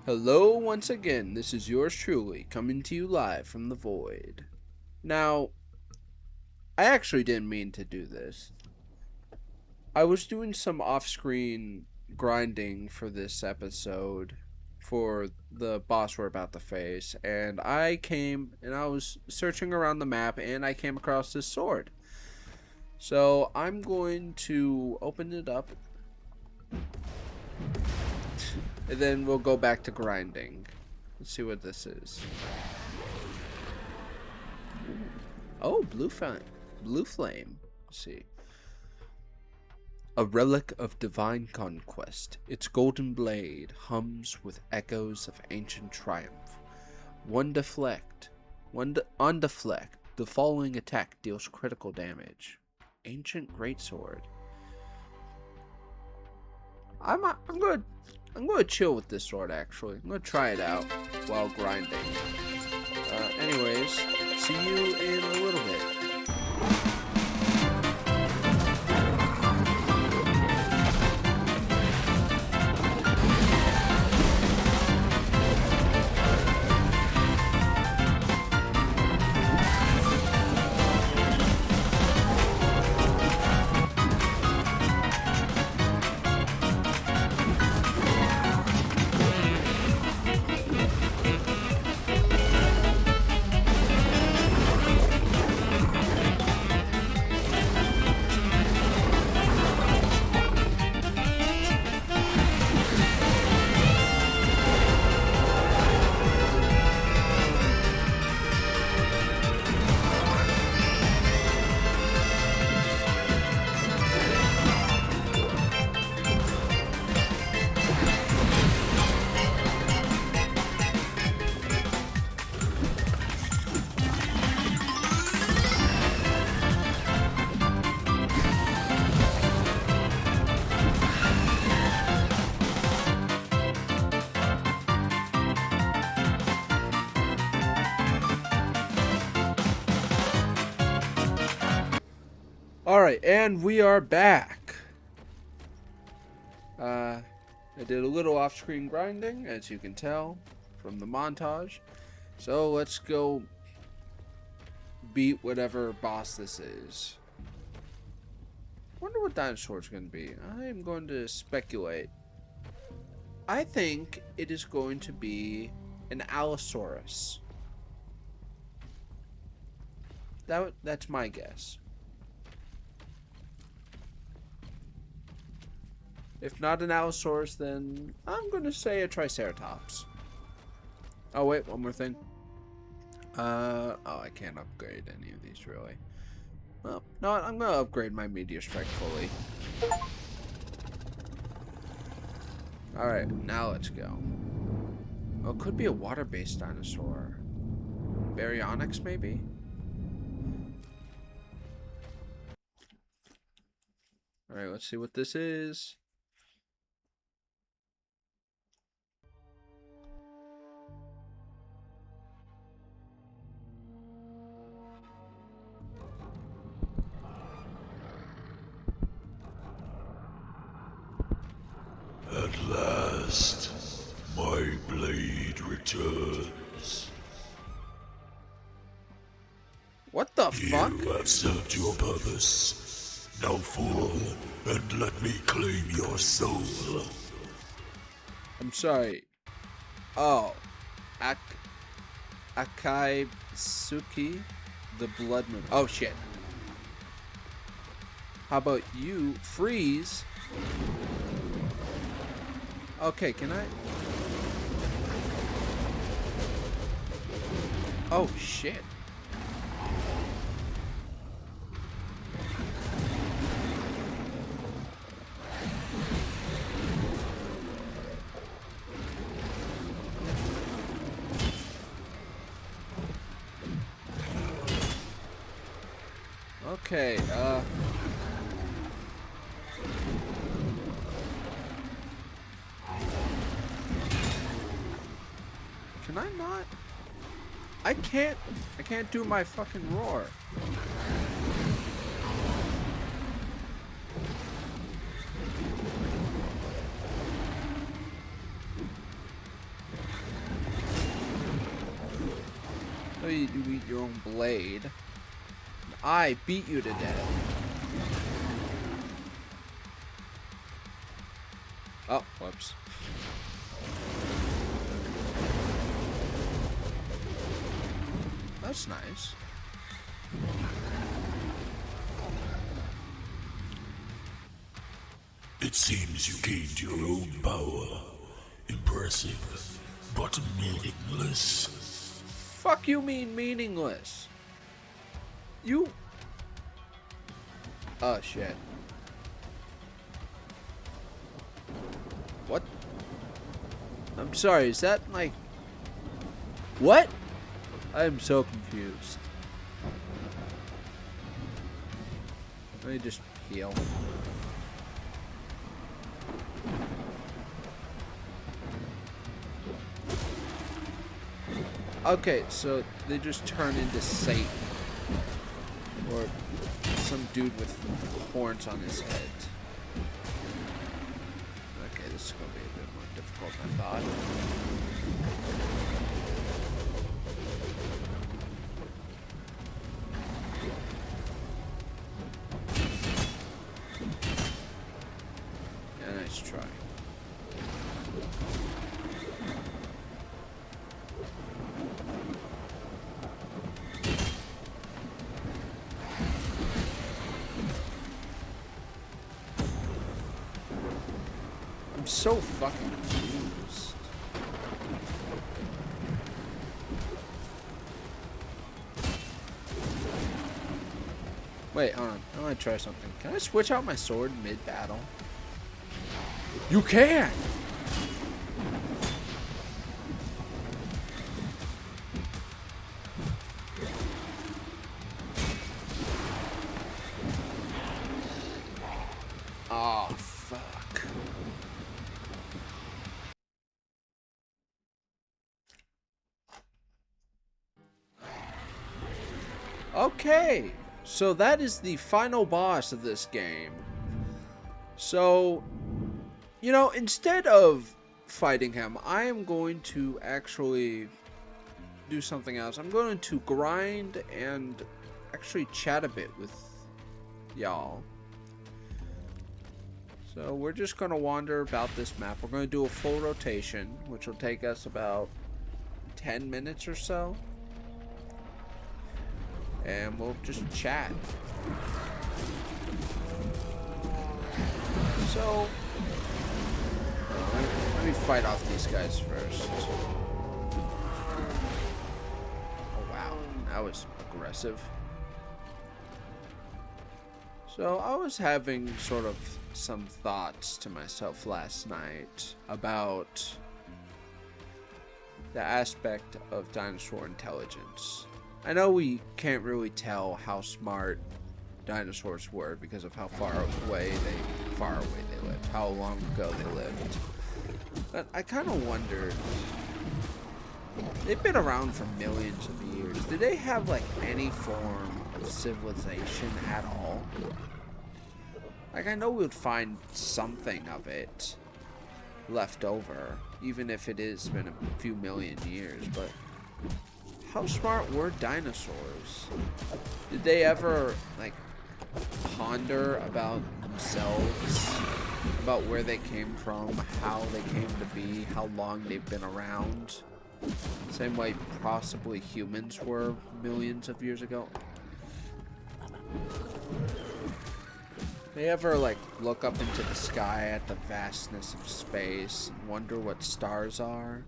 Hello once again, this is yours truly, coming to you live from the void. Now, I actually didn't mean to do this. I was doing some off-screen grinding for this episode for the boss we're about to face, and I was searching around the map and I came across this sword. So I'm going to open it up and then we'll go back to grinding. Let's see what this is. Oh, blue flame. Blue flame. Let's see. A relic of divine conquest. Its golden blade hums with echoes of ancient triumph. On deflect, the following attack deals critical damage. Ancient greatsword. I'm gonna chill with this sword actually. I'm gonna try it out while grinding. Anyways, see you in a little bit. Alright, and we are back. I did a little off-screen grinding, as you can tell from the montage. So let's go beat whatever boss this is. Wonder what dinosaur's gonna be. I am going to speculate. I think it is going to be an Allosaurus. That's my guess. If not an Allosaurus, then I'm going to say a Triceratops. Oh, wait, one more thing. Oh, I can't upgrade any of these, really. Well, no, I'm going to upgrade my Meteor Strike fully. Alright, now let's go. Oh, it could be a water-based dinosaur. Baryonyx, maybe? Alright, let's see what this is. At last, my blade returns. What the fuck? You have served your purpose. Now fall and let me claim your soul. I'm sorry. Oh. Akaitsuki, the Blood Moon. Oh, shit. How about you freeze? Okay, can I? Oh, shit. Okay, can I not? I can't do my fucking roar. So you eat your own blade. I beat you to death. Oh, whoops. That's nice. It seems you gained your own power. Impressive, but meaningless. Fuck you mean meaningless? You... Oh, shit. What? I'm sorry, is that like... What? I am so confused. Let me just heal. Okay, so they just turn into Satan. Or some dude with horns on his head. Okay, this is gonna be a bit more difficult than I thought. Yeah, nice try. I'm so fucking confused. Wait, hold on. I want to try something. Can I switch out my sword mid-battle? You can! Oh, fuck. Okay, so that is the final boss of this game. So, you know, instead of fighting him, I am going to actually do something else. I'm going to grind and actually chat a bit with y'all. So we're just going to wander about this map. We're going to do a full rotation, which will take us about 10 minutes or so. And we'll just chat. So, let me fight off these guys first. Oh wow, that was aggressive. So I was having sort of some thoughts to myself last night about the aspect of dinosaur intelligence. I know we can't really tell how smart dinosaurs were because of how far away they lived, how long ago they lived. But I kind of wondered, they've been around for millions of years. Did they have like any form of civilization at all? Like, I know we would find something of it left over, even if it has been a few million years, but how smart were dinosaurs? Did they ever, like, ponder about themselves, about where they came from, how they came to be, how long they've been around? Same way possibly humans were millions of years ago. They ever, like, look up into the sky at the vastness of space and wonder what stars are?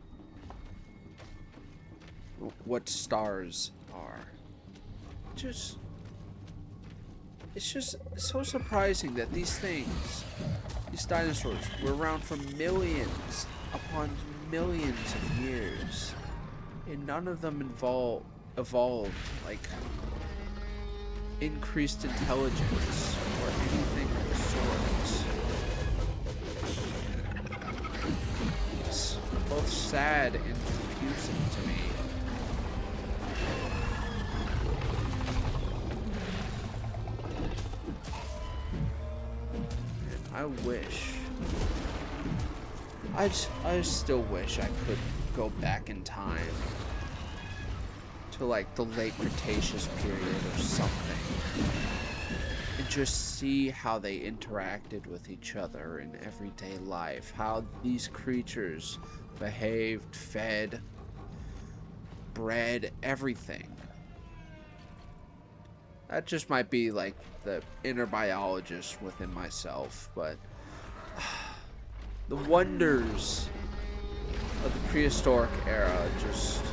What stars are. It's just so surprising that these things, these dinosaurs, were around for millions upon millions of years, and none of them evolved like increased intelligence or anything of the sort. It's both sad and confusing to me. I wish. I still wish I could go back in time to like the late Cretaceous period or something, and just see how they interacted with each other in everyday life, how these creatures behaved, fed, bred, everything. That just might be like the inner biologist within myself, but the wonders of the prehistoric era just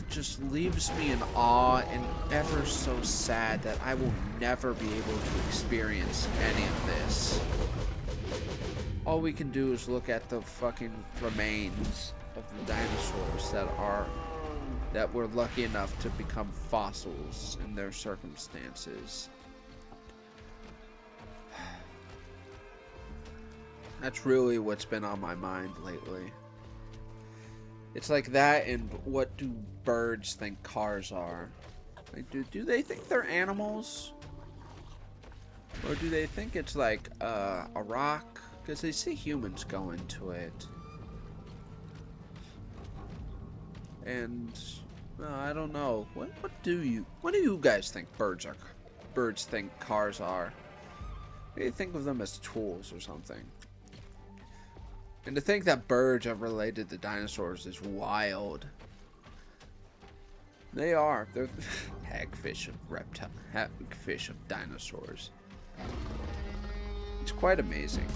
just leaves me in awe and ever so sad that I will never be able to experience any of this. All we can do is look at the fucking remains of the dinosaurs that were lucky enough to become fossils in their circumstances. That's really what's been on my mind lately. It's like that, and what do birds think cars are? Like, do they think they're animals? Or do they think it's like a rock? Because they see humans go into it. And I don't know. What do you guys think birds think cars are? Maybe think of them as tools or something. And to think that birds are related to dinosaurs is wild. They are. They're hagfish of dinosaurs. It's quite amazing.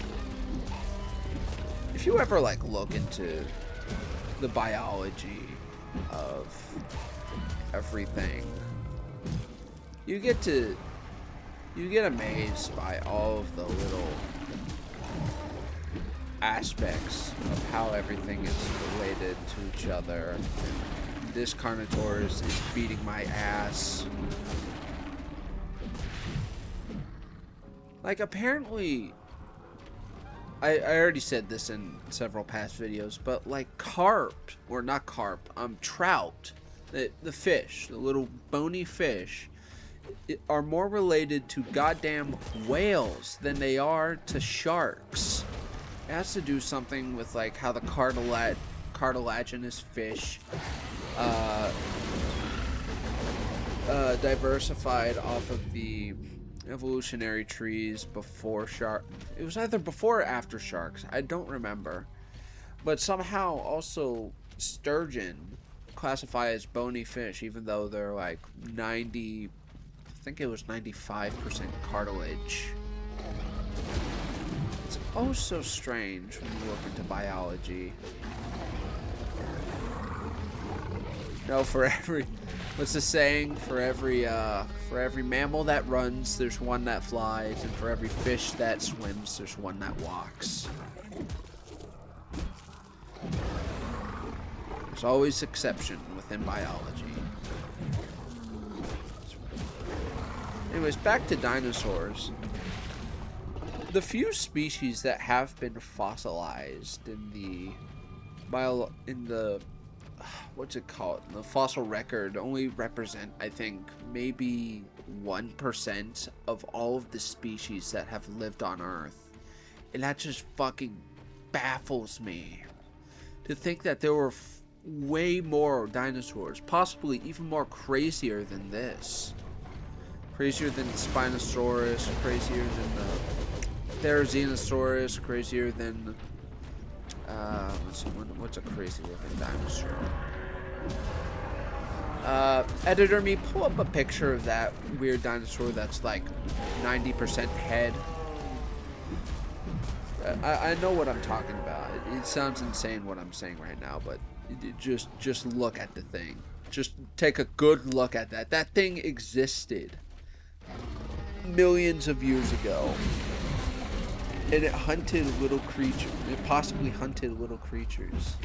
If you ever like look into the biology of everything, you get amazed by all of the little aspects of how everything is related to each other. This Carnotaurus is beating my ass. Like, apparently, I already said this in several past videos, but like trout, the fish, the little bony fish, are more related to goddamn whales than they are to sharks. It has to do something with like how the cartilaginous fish diversified off of the evolutionary trees before shark. It was either before or after sharks. I don't remember. But somehow also sturgeon classify as bony fish, even though they're like 90. I think it was 95% cartilage. It's oh so strange when you look into biology. No, for every, what's the saying? For every mammal that runs, there's one that flies, and for every fish that swims, there's one that walks. There's always exception within biology. Anyways, back to dinosaurs. The few species that have been fossilized in the what's it called? The fossil record only represent, I think, maybe 1% of all of the species that have lived on Earth. And that just fucking baffles me. To think that there were way more dinosaurs, possibly even more crazier than this. Crazier than the Spinosaurus, crazier than the Therizinosaurus, crazier than what's a crazy looking dinosaur? Editor me, pull up a picture of that weird dinosaur that's like 90% head. I know what I'm talking about. It sounds insane what I'm saying right now, but just look at the thing. Just take a good look at that. That thing existed millions of years ago. And it hunted little creatures. It possibly hunted little creatures.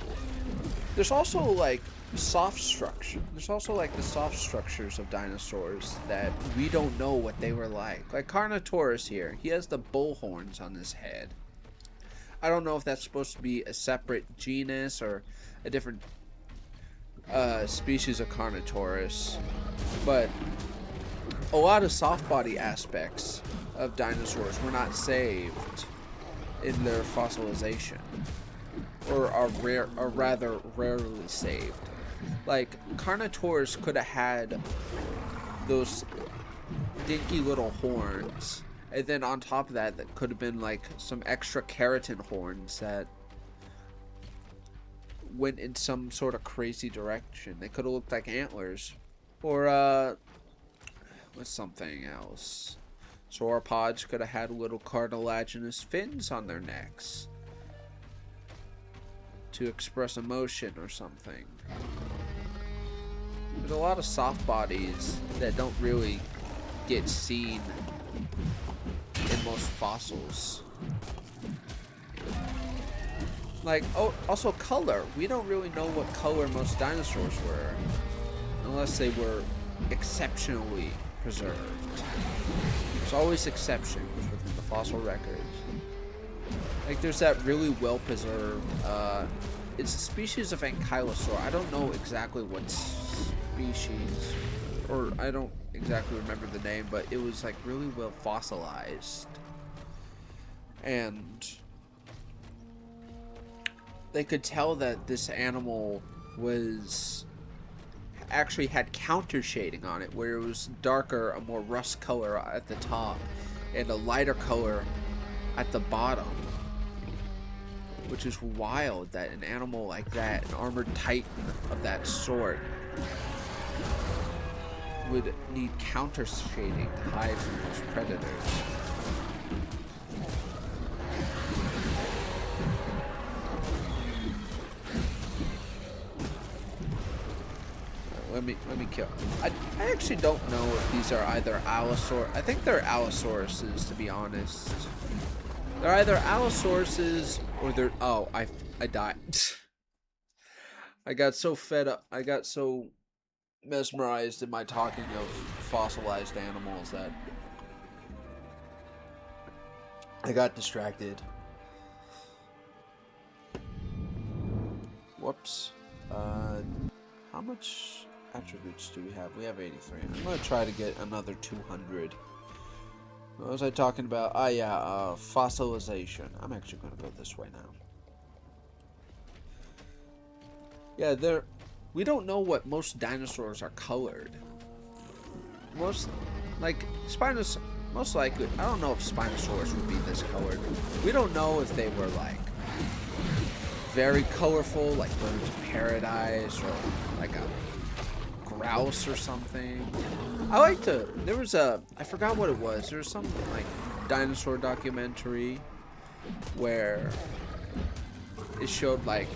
There's also like soft structure. There's also like the soft structures of dinosaurs that we don't know what they were like. Like Carnotaurus here, he has the bull horns on his head. I don't know if that's supposed to be a separate genus or a different species of Carnotaurus, but a lot of soft body aspects of dinosaurs were not saved in their fossilization, or are rather rarely saved. Like, Carnotaurus could have had those dinky little horns. And then on top of that, that could have been like some extra keratin horns that went in some sort of crazy direction. They could have looked like antlers. Or, what's something else? Sauropods could have had little cartilaginous fins on their necks to express emotion or something. There's a lot of soft bodies that don't really get seen in most fossils. Like, oh, also color. We don't really know what color most dinosaurs were, unless they were exceptionally preserved. There's always exceptions within the fossil records. Like, there's that really well preserved, it's a species of ankylosaur. I don't know exactly what species, or I don't exactly remember the name, but it was like really well fossilized. And they could tell that this animal was actually had counter shading on it, where it was darker, a more rust color at the top and a lighter color at the bottom, which is wild that an animal like that, an armored titan of that sort, would need counter shading to hide from those predators. Let me kill. I actually don't know if these are either Allosaur. I think they're Allosauruses, to be honest. They're either Allosauruses or they're. Oh, I died. I got so fed up. I got so mesmerized in my talking of fossilized animals that I got distracted. Whoops. How much attributes do we have? We have 83. I'm gonna try to get another 200. What was I talking about? Ah, yeah, fossilization. I'm actually gonna go this way now. Yeah, we don't know what most dinosaurs are colored. Most likely, I don't know if Spinosaurus would be this colored. We don't know if they were like very colorful, like birds of paradise, or like a grouse or something. There was I forgot what it was. There was some like dinosaur documentary where it showed like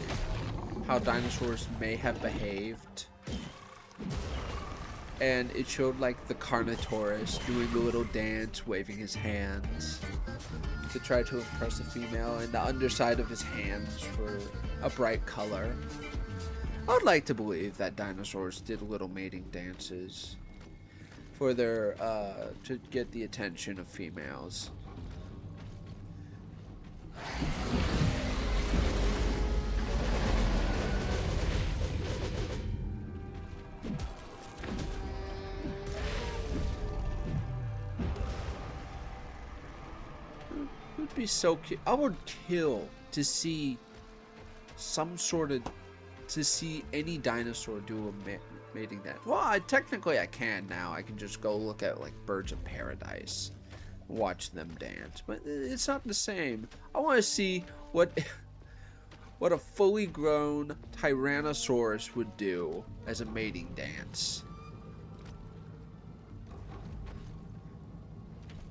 how dinosaurs may have behaved. And it showed like the Carnotaurus doing a little dance, waving his hands to try to impress a female, and the underside of his hands were a bright color. I would like to believe that dinosaurs did little mating dances for their to get the attention of females. It would be so cute. I would kill to see any dinosaur do a mating dance. Well, technically I can now. I can just go look at like birds of paradise, watch them dance, but it's not the same. I want to see what a fully grown Tyrannosaurus would do as a mating dance.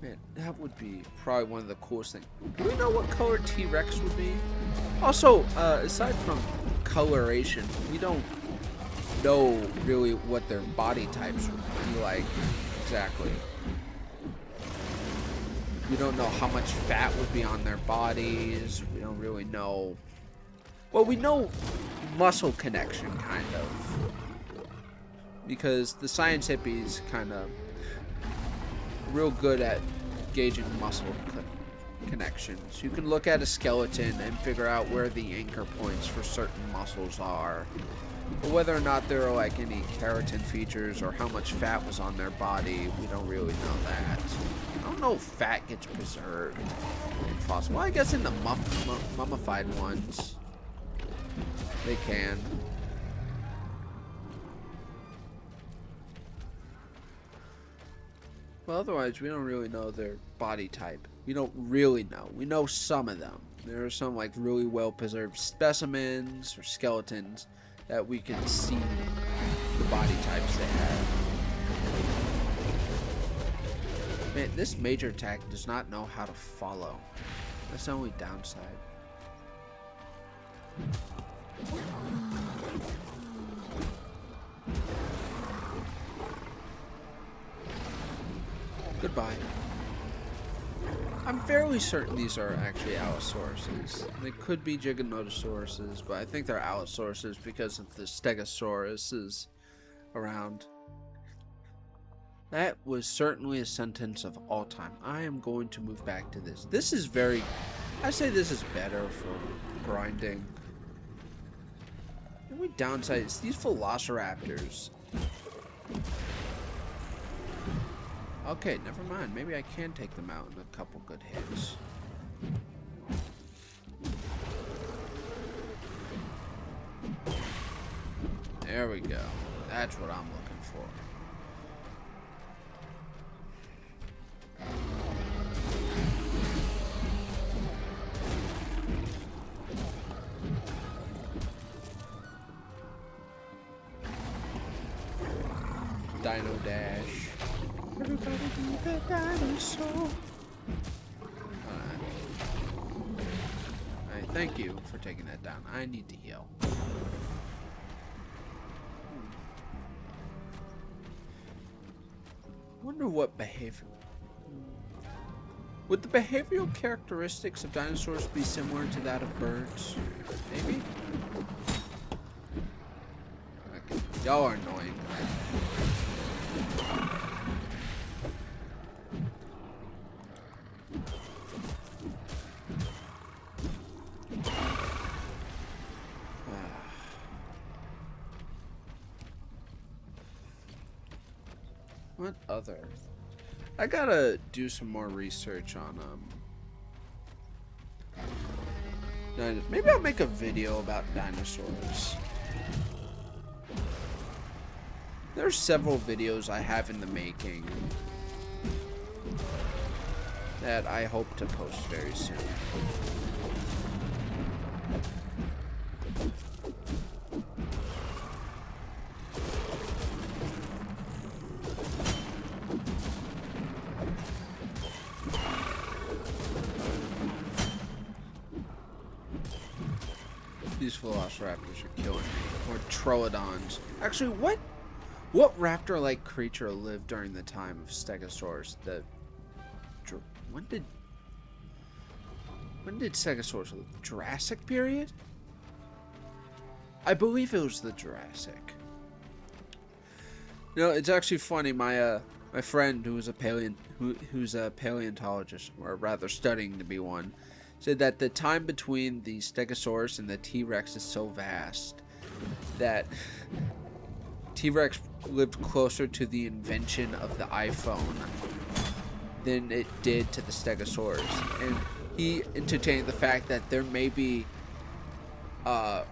Man, that would be probably one of the coolest things. Do we know what color T-Rex would be? Also, aside from coloration, we don't know really what their body types would be like exactly. We don't know how much fat would be on their bodies. We don't really know. Well, we know muscle connection, kind of. Because the science hippies kind of real good at gauging muscle connections. You can look at a skeleton and figure out where the anchor points for certain muscles are. But whether or not there are like any keratin features or how much fat was on their body, we don't really know that. I don't know if fat gets preserved in fossils. Well, I guess in the mummified ones, they can. Well, otherwise, we don't really know their body type. We don't really know. We know some of them. There are some like really well preserved specimens or skeletons that we can see the body types they have. Man, this major attack does not know how to follow. That's the only downside. Goodbye. I'm fairly certain these are actually Allosauruses. They could be Giganotosauruses, but I think they're Allosauruses because of the Stegosauruses around. That was certainly a sentence of all time. I am going to move back to this. This is very... I say this is better for grinding. The only downside is these Velociraptors. Okay, never mind. Maybe I can take them out in a couple good hits. There we go. That's what I'm looking for. Dino Dash. Everybody be the dinosaur. Alright, thank you for taking that down. I need to heal. Wonder what behavior. Would the behavioral characteristics of dinosaurs be similar to that of birds? Maybe? Okay. Y'all are annoying. What other? I gotta do some more research on maybe I'll make a video about dinosaurs. There's several videos I have in the making that I hope to post very soon. These Velociraptors are killing me. Or Troodons. Actually, what raptor-like creature lived during the time of Stegosaurus? When did Stegosaurus live? Jurassic period? I believe it was the Jurassic. You know, it's actually funny. My friend who's a paleontologist, or rather studying to be one, said that the time between the Stegosaurus and the T-Rex is so vast that T-Rex lived closer to the invention of the iPhone than it did to the Stegosaurus. And he entertained the fact that there may be that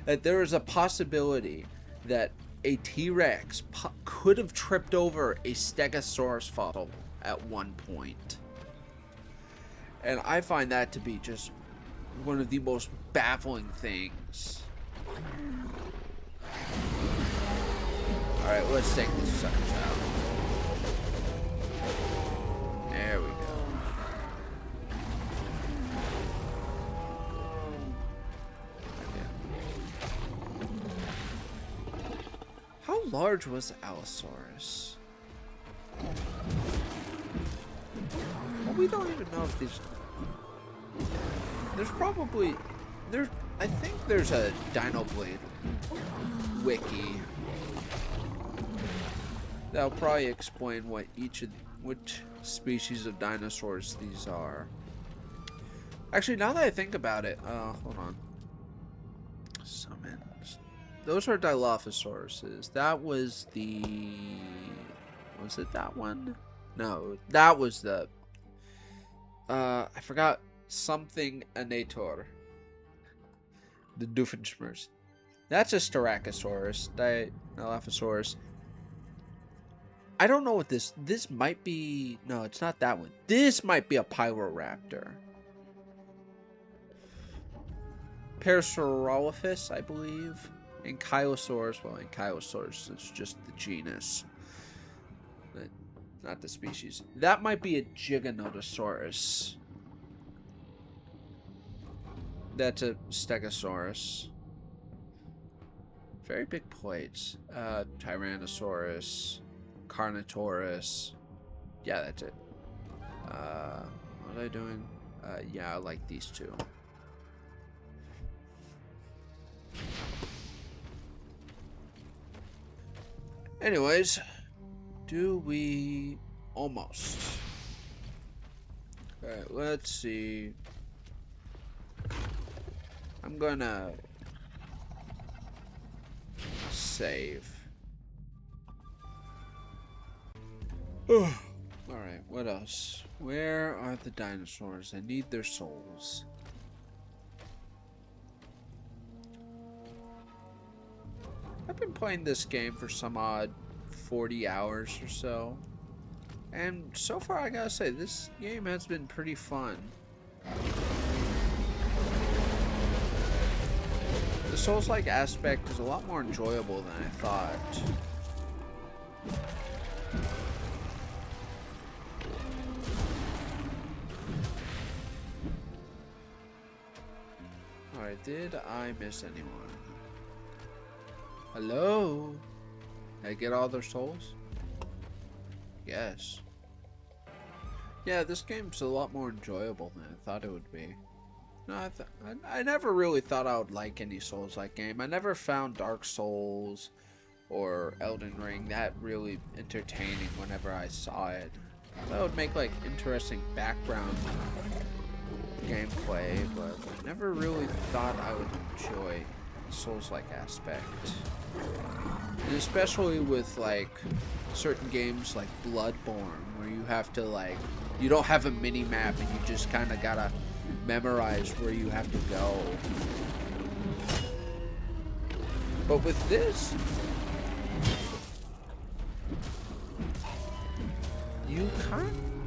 there is a possibility that a T-Rex could have tripped over a Stegosaurus fossil at one point. And I find that to be just one of the most baffling things. Alright, let's take this sucker out. There we go. How large was the Allosaurus? Well, we don't even know if these... There's probably... I think there's a Dinoblade wiki that'll probably explain which species of dinosaurs these are. Actually, now that I think about it, hold on. Summons. Those are Dilophosauruses. That was the... Was it that one? No, that was the... I forgot something Anator. The Doofenshmirtz. That's a Styracosaurus. Dilophosaurus. I don't know what this might be. No, it's not that one. This might be a Pyroraptor. Parasaurolophus, I believe. Ankylosaurus. Well, Ankylosaurus is just the genus. But not the species. That might be a Giganotosaurus. That's a Stegosaurus. Very big plates. Tyrannosaurus. Carnotaurus. Yeah, that's it. What was I doing? Yeah, I like these two. Anyways, do we almost? Alright, let's see. I'm gonna save. Alright, what else? Where are the dinosaurs? I need their souls. I've been playing this game for some odd 40 hours or so. And so far, I gotta say, this game has been pretty fun. The Souls-like aspect is a lot more enjoyable than I thought. Alright, did I miss anyone? Hello? Did I get all their souls? Yes. Yeah, this game's a lot more enjoyable than I thought it would be. No, I never really thought I would like any Souls-like game. I never found Dark Souls or Elden Ring that really entertaining whenever I saw it. That would make like interesting background gameplay, but I never really thought I would enjoy the Souls-like aspect. And especially with like certain games like Bloodborne, where you have to like, you don't have a mini map and you just kind of gotta memorize where you have to go. But with this,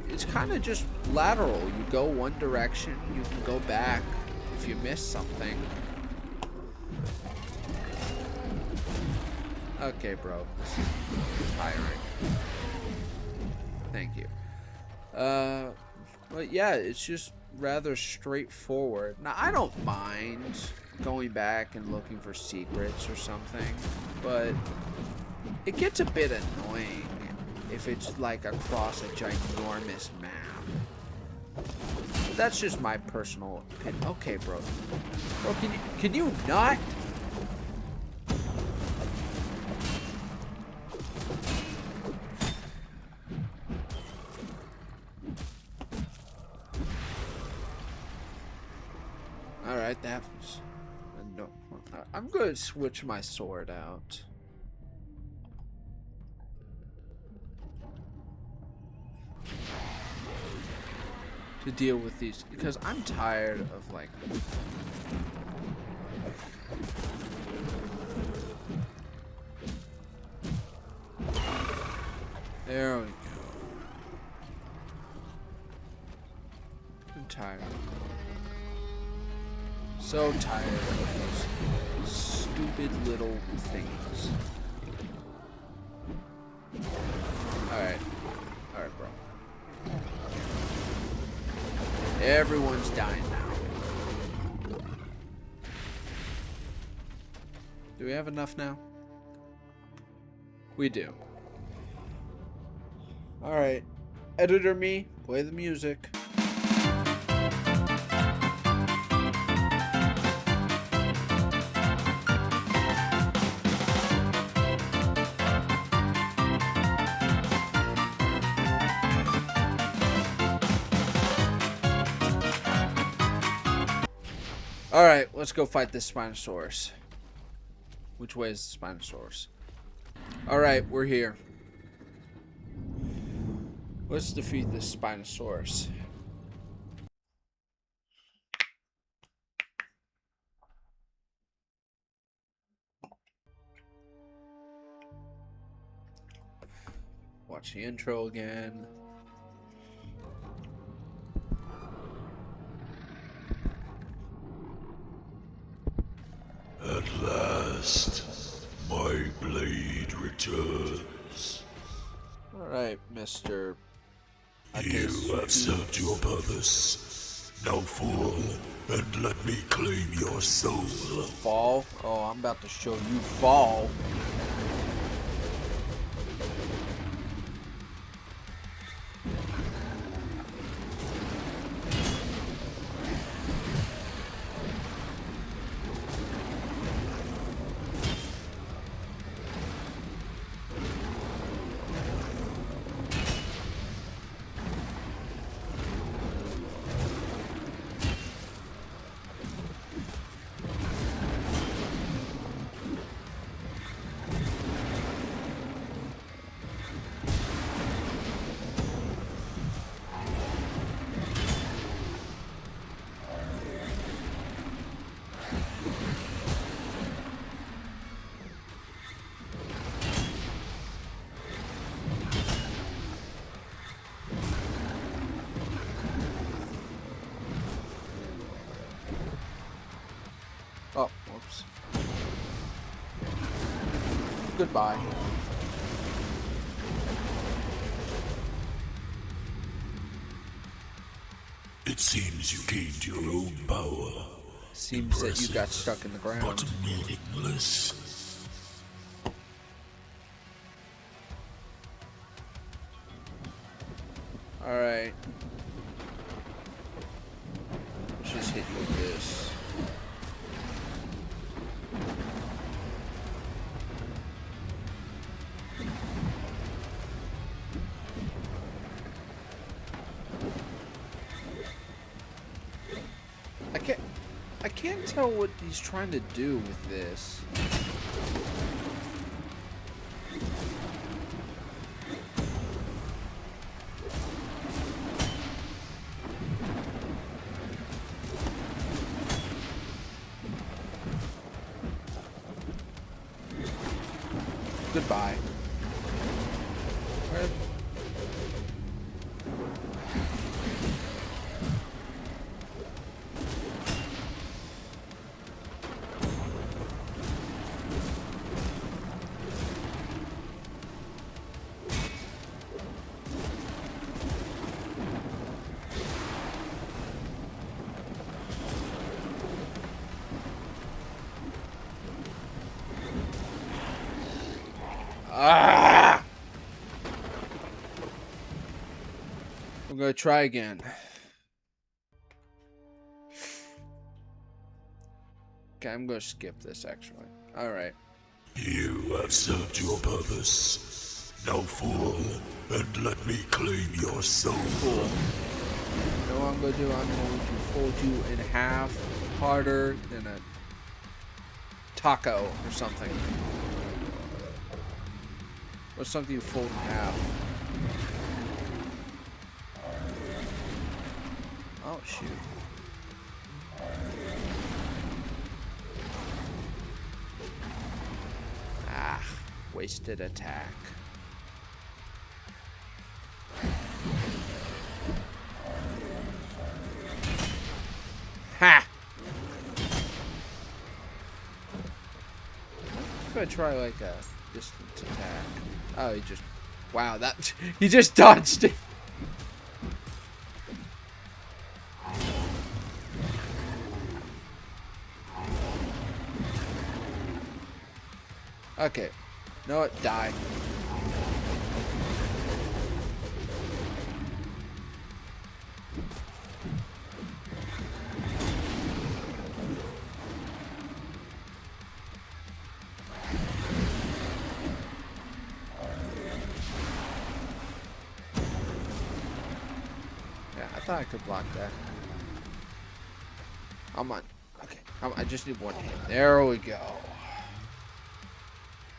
it's kind of just lateral. You go one direction, you can go back if you miss something. Okay, bro. This is tiring. Thank you. But yeah, it's just rather straightforward. Now, I don't mind going back and looking for secrets or something, but it gets a bit annoying if it's like across a ginormous map. That's just my personal opinion. Okay, bro. Bro, can you not? Alright, that was... No, I'm gonna switch my sword out. To deal with these, because I'm tired of like... There we go. I'm tired. So tired of those stupid little things. Alright. Alright, bro. Everyone's dying now. Do we have enough now? We do. Alright. Editor me, play the music. Alright, let's go fight this Spinosaurus. Which way is the Spinosaurus? Alright, we're here. Let's defeat this Spinosaurus. Watch the intro again. At last, my blade returns. Alright, Mr. You have served your purpose. Now fall and let me claim your soul. Fall? Oh, I'm about to show you fall. Oh, whoops. Goodbye. It seems you gained your own power. Seems that you got stuck in the ground. But meaningless. Alright. Let's just hit you with this. I can't tell what he's trying to do with this. Goodbye. Where? Ah! I'm gonna try again. Okay, I'm gonna skip this actually. Alright. You have served your purpose. Now fall and let me claim your soul. Cool. You know what I'm gonna do? I'm going to fold you in half harder than a taco or something. What's something you fold in half? Oh, shoot. Ah, wasted attack. Ha! If I try like a distance attack. Oh, he just... Wow, that... He just dodged it! Okay. No, it died. Yeah, I thought I could block that. I'm on. Okay, I just need one hit. There we go.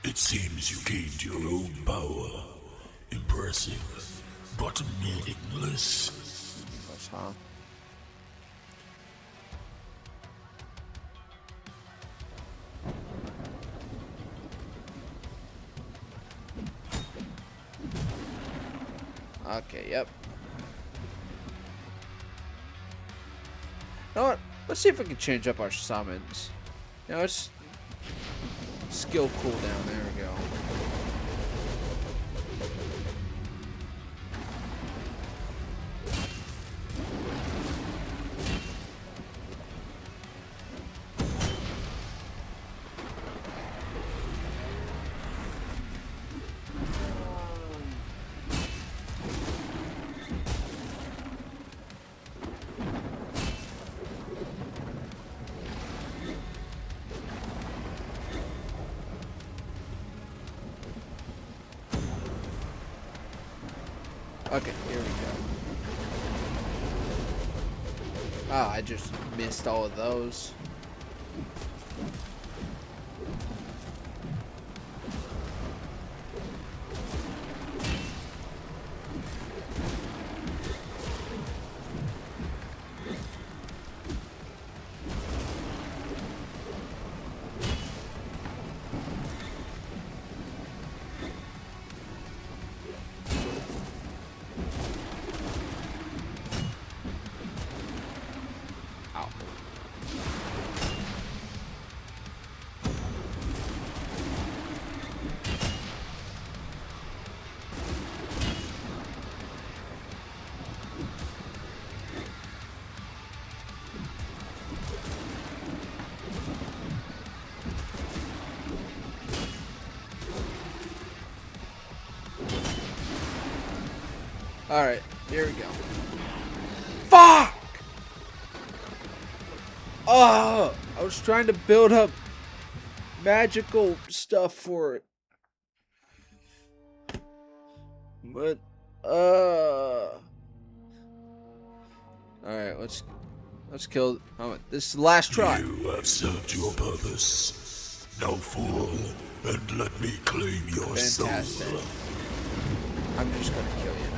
It seems you gained your own power. Impressive, but meaningless. That's huh? Okay, yep. You know what? Let's see if we can change up our summons. You know, it's skill cooldown. There we go. Okay, here we go. Ah, I just missed all of those. Ow. Alright, here we go. Fuck! Oh! I was trying to build up magical stuff for it. But, Alright, let's kill... Oh, this is the last try. You have served your purpose. Now fall and let me claim your Fantastic. soul. I'm just gonna kill you now.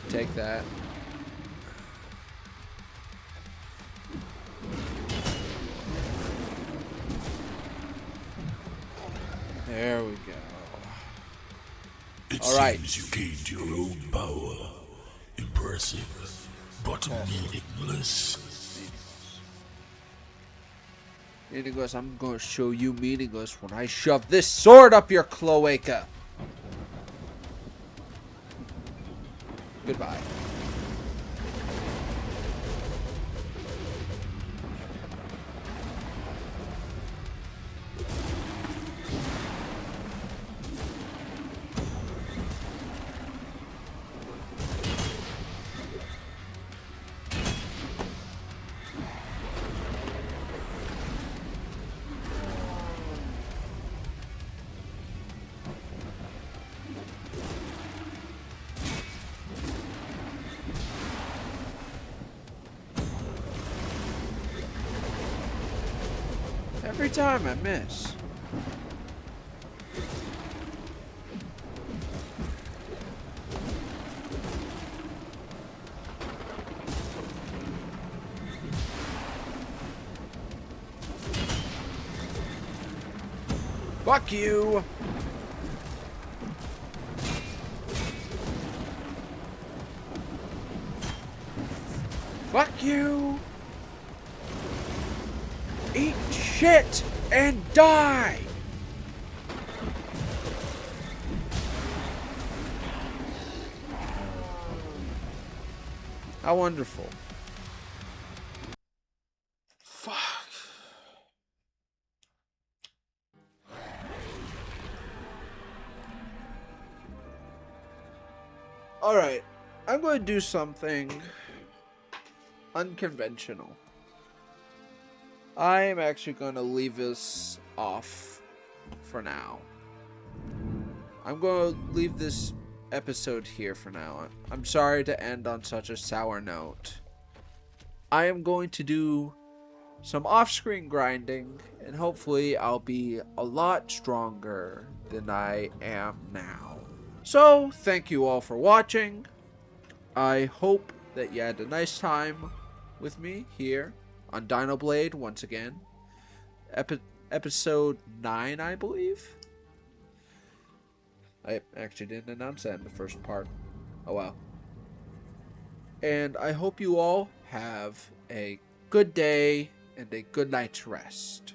Take that. There we go. It All right. seems you gained your own power. Impressive, but meaningless. Meaningless, I'm gonna show you meaningless when I shove this sword up your cloaca. Goodbye. Every time I miss. Fuck you! Fuck you! Eat shit and die! How wonderful. Fuck. Alright, I'm going to do something unconventional. I am actually going to leave this off for now. I'm going to leave this episode here for now. I'm sorry to end on such a sour note. I am going to do some off-screen grinding, and hopefully I'll be a lot stronger than I am now. So, thank you all for watching. I hope that you had a nice time with me here on Dinoblade once again. Episode 9, I believe. I actually didn't announce that in the first part. Oh well. And I hope you all have a good day and a good night's rest.